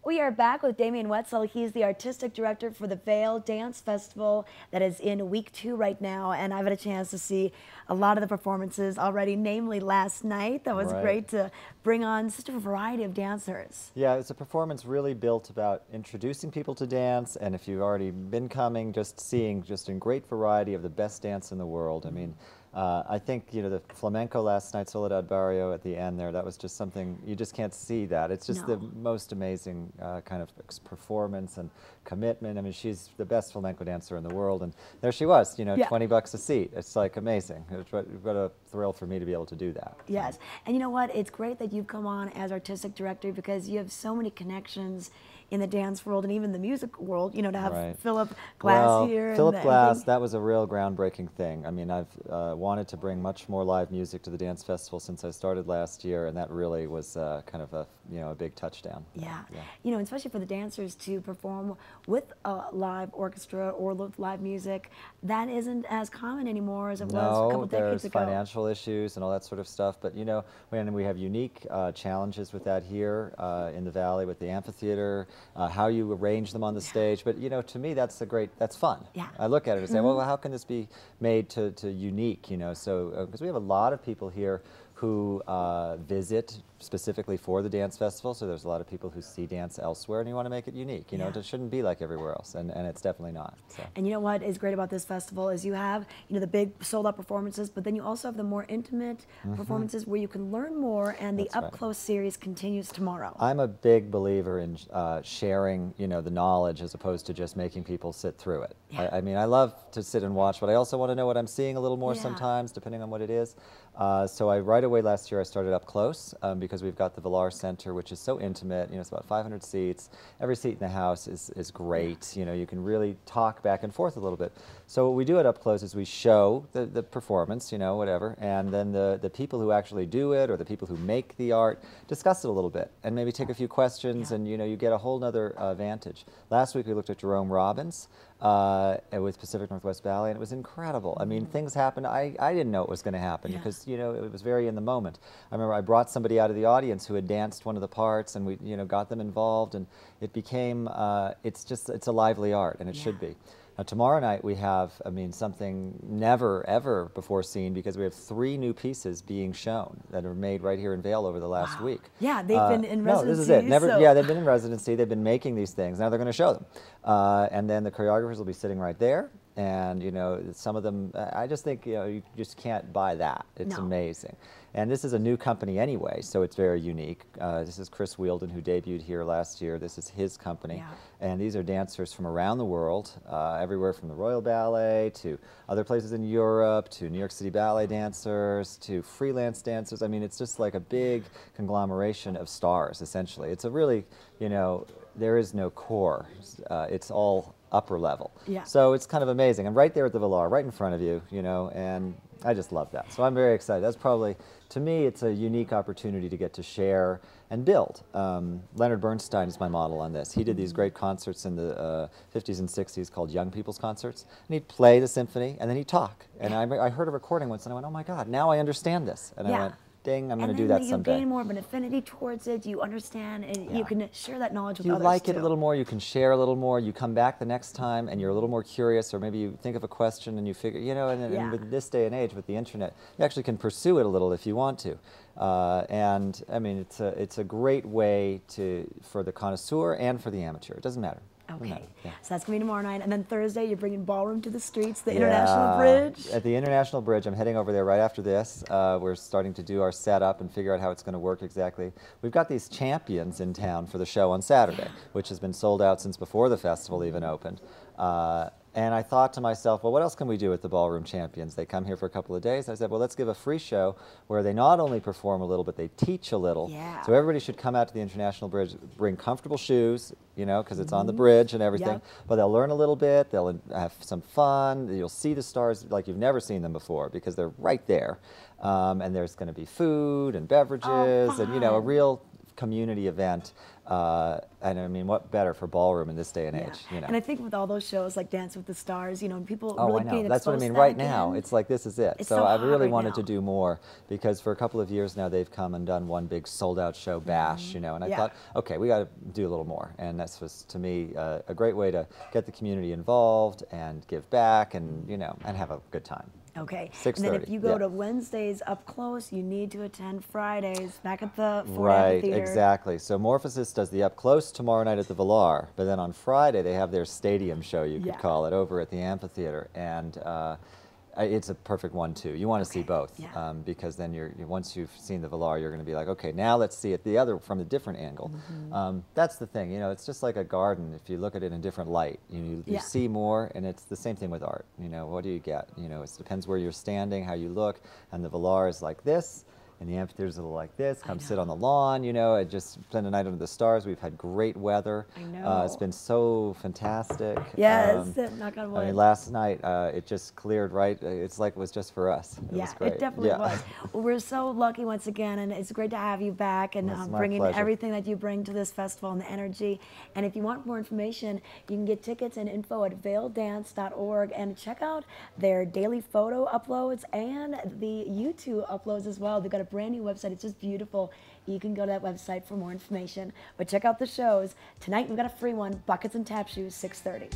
We are back with Damian Woetzel. He's the artistic director for the Vail Dance Festival that is in week 2 right now, and I've had a chance to see a lot of the performances already, namely last night. That was great to bring on such a variety of dancers. Yeah, it's a performance really built about introducing people to dance, and if you've already been coming, just seeing just a great variety of the best dance in the world. I mean, I think, you know, the flamenco last night, Soledad Barrio at the end there, that was just something, you just can't see that. It's just the most amazing kind of performance and commitment. I mean, she's the best flamenco dancer in the world, and there she was, you know, 20 bucks a seat. It's like amazing. What a thrill for me to be able to do that. Yes, and you know what? It's great that you've come on as artistic director because you have so many connections in the dance world and even the music world, you know, to have Philip Glass here. Philip Glass, that was a real groundbreaking thing. I mean, I've wanted to bring much more live music to the dance festival since I started last year, and that really was kind of a, you know, a big touchdown. Yeah. You know, especially for the dancers to perform with a live orchestra or with live music, that isn't as common anymore as it was a couple decades ago. There's financial issues and all that sort of stuff, but you know, we have unique challenges with that here in the Valley with the amphitheater. How you arrange them on the stage, but you know, to me that's that's fun. I look at it and say, well, how can this be made to unique, you know, so because we have a lot of people here who visit specifically for the dance festival, so there's a lot of people who see dance elsewhere, and you want to make it unique, you know, it shouldn't be like everywhere else, and it's definitely not. So. And you know what is great about this festival is you have, you know, the big sold-out performances, but then you also have the more intimate performances where you can learn more, and the up-close series continues tomorrow. I'm a big believer in sharing, you know, the knowledge as opposed to just making people sit through it. I mean, I love to sit and watch, but I also want to know what I'm seeing a little more sometimes, depending on what it is. So right away last year I started up close because we've got the Villar Center, which is so intimate. You know, it's about 500 seats. Every seat in the house is great. You know, you can really talk back and forth a little bit. So what we do at up close is we show the performance, you know, whatever, and then the people who actually do it or the people who make the art discuss it a little bit and maybe take a few questions, and you know, you get a whole nother vantage. Last week we looked at Jerome Robbins with Pacific Northwest Ballet, and it was incredible. I mean, things happened. I didn't know it was going to happen because, you know, it was very in the moment. I remember I brought somebody out of the audience who had danced one of the parts, and we, you know, got them involved, and it became, it's a lively art, and it should be. Now, tomorrow night we have, I mean, something never, ever before seen, because we have 3 new pieces being shown that are made right here in Vail over the last week. Yeah, they've been in residency. No, this is it. Yeah, they've been in residency. They've been making these things. Now they're going to show them. And then the choreographers will be sitting right there. And, you know, some of them, I just think, you know, you just can't buy that. It's amazing. And this is a new company anyway, so it's very unique. This is Chris Wheeldon, who debuted here last year. This is his company. And these are dancers from around the world, everywhere from the Royal Ballet to other places in Europe, to New York City ballet dancers, to freelance dancers. I mean, it's just like a big conglomeration of stars, essentially. It's a really, you know, there is no core. It's all upper level. So it's kind of amazing. I'm right there at the Villar, right in front of you, you know, and I just love that. So I'm very excited. That's probably, to me, it's a unique opportunity to get to share and build. Leonard Bernstein is my model on this. He did these great concerts in the 50s and 60s called Young People's Concerts, and he'd play the symphony, and then he'd talk. And I heard a recording once, and I went, oh my God, now I understand this. And I went, ding, I'm going to do that someday. You gain more of an affinity towards it, you understand, and you can share that knowledge with others. You like it a little more, you can share a little more, you come back the next time and you're a little more curious, or maybe you think of a question and you figure, you know, and with this day and age with the internet, you actually can pursue it a little if you want to. And I mean, it's a great way for the connoisseur and for the amateur. It doesn't matter. Okay, so that's going to be tomorrow night, and then Thursday you're bringing ballroom to the streets, the International Bridge. At the International Bridge, I'm heading over there right after this. We're starting to do our setup and figure out how it's going to work exactly. We've got these champions in town for the show on Saturday, which has been sold out since before the festival even opened. And I thought to myself, well, what else can we do with the Ballroom Champions? They come here for a couple of days. I said, well, let's give a free show where they not only perform a little, but they teach a little. So everybody should come out to the International Bridge, bring comfortable shoes, you know, because it's on the bridge and everything. But they'll learn a little bit. They'll have some fun. You'll see the stars like you've never seen them before because they're right there. And there's going to be food and beverages and, you know, a real community event, and I mean, what better for ballroom in this day and age? You know? And I think with all those shows like Dance with the Stars, you know, people Oh, really I know. getting That's what I exposed mean. to Right that now, again. it's like this is it. It's So so I hot really right wanted now. to do more, because for a couple of years now they've come and done one big sold-out show bash, you know, and I thought, okay, we got to do a little more, and that's was to me a great way to get the community involved and give back, and you know, and have a good time. Okay. 6:30. And then if you go yeah. to Wednesdays up close, you need to attend Fridays back at the Ford Right, Amphitheater. exactly. So Morphosis does the up close tomorrow night at the Valar, but then on Friday they have their stadium show, you could call it, over at the amphitheater, and it's a perfect one too. You want to see both, because then once you've seen the Valar, you're going to be like, okay, now let's see it the other from a different angle. That's the thing, you know. It's just like a garden. If you look at it in a different light, you see more, and it's the same thing with art. You know, what do you get? You know, it depends where you're standing, how you look, and the Valar is like this. And the amphitheater's a little like this. Come sit on the lawn, you know. I just spent a night under the stars. We've had great weather. I know. It's been so fantastic. Yes, knock on wood. I mean, last night it just cleared right. It's like it was just for us. It was great. It definitely was. Well, we're so lucky once again, and it's great to have you back and bringing pleasure. everything that you bring to this festival and the energy. And if you want more information, you can get tickets and info at vaildance.org, and check out their daily photo uploads and the YouTube uploads as well. They've got a brand new website. It's just beautiful. You can go to that website for more information. But check out the shows. Tonight we've got a free one, Buckets and Tap Shoes, 6:30.